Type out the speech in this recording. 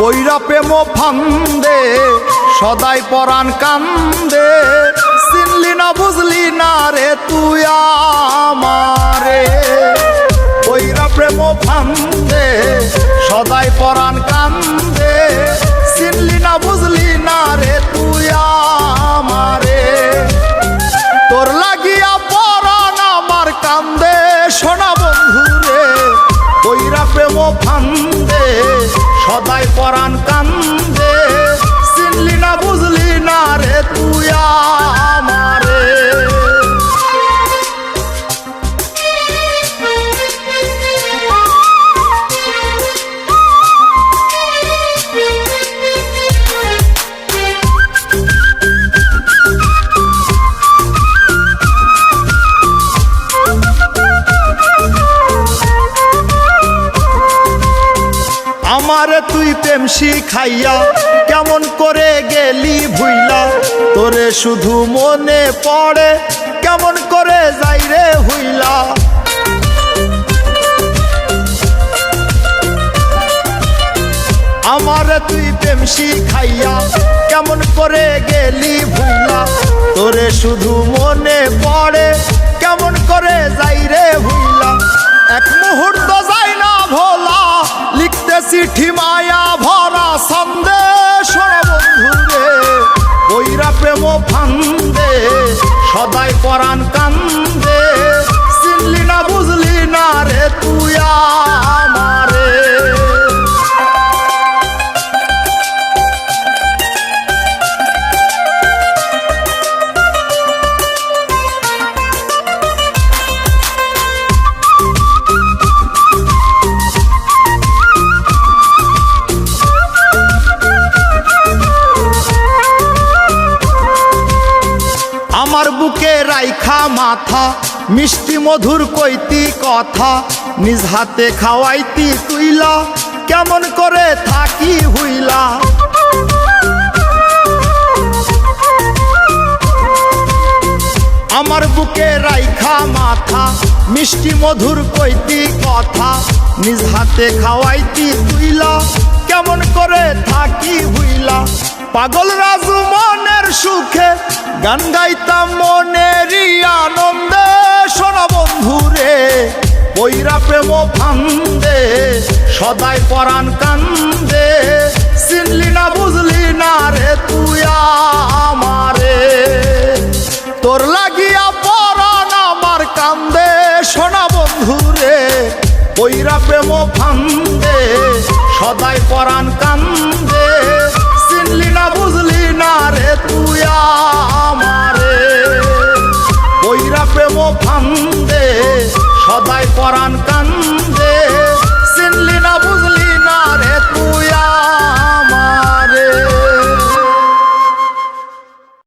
পইরা প্রেম ফান্দে সদাই পরাণ কান্দে, চিনলি না বুঝলি না রে তুই আমারে। পইরা প্রেম ফান্দে সদাই পরাণ কান্দে, চিনলি না বুঝলি না রে তুই আমারে। তোর লাগিয়া পরাণ আমার কান্দে সোনা বন্ধুরে, পইরা প্রেম ফান্দে সদাই পরাণ কান্দে, চিনলি না বুঝলি না রে তুই আমারে। আমারে তুই প্রেম শিখাইয়া কেমন করে গেলি ভুইলা, তোরে শুধু মনে পড়ে কেমন করে যাই রে হইলা। আমারে তুই প্রেম শিখাইয়া কেমন করে গেলি ভুইলা, তোরে শুধু মনে পড়ে কেমন করে যাই রে হইলা। এক মুহূর্ত যাই না ভোলা, লিখতে চিঠি মায়া ভরা সন্দেশ বন্ধুরে, পইরা প্রেম ফান্দে সদাই পরাণ কান্দে, চিনলি না বুঝলি না রে তুই আমারে। আমার বুকে রাইখা মাথা মিষ্টি মধুর কইতি কথা, নিজ হাতে খাওয়াইতি তুইলা কেমন করে থাকি হইলা। আমার বুকে রাইখা মাথা মিষ্টি মধুর কইতি কথা, নিজ হাতে খাওয়াইতি তুইলা কেমন করে থাকি হইলা। পাগল রাজু মনের সুখে গান গাইতাম মনেরই আনন্দে সোনা বন্ধুরে, পইরা প্রেম ফান্দে সদাই পরাণ কান্দে, চিনলি না বুঝলি না রে তুই আমারে। তোর লাগিয়া পরাণ আমার কান্দে সোনা বন্ধুরে, পইরা প্রেম ফান্দে সদাই পরাণ কান্দে, চিনলি না বুঝলি না রে তুই আমারে। পইরা প্রেম ফান্দে সদাই পরাণ কান্দে।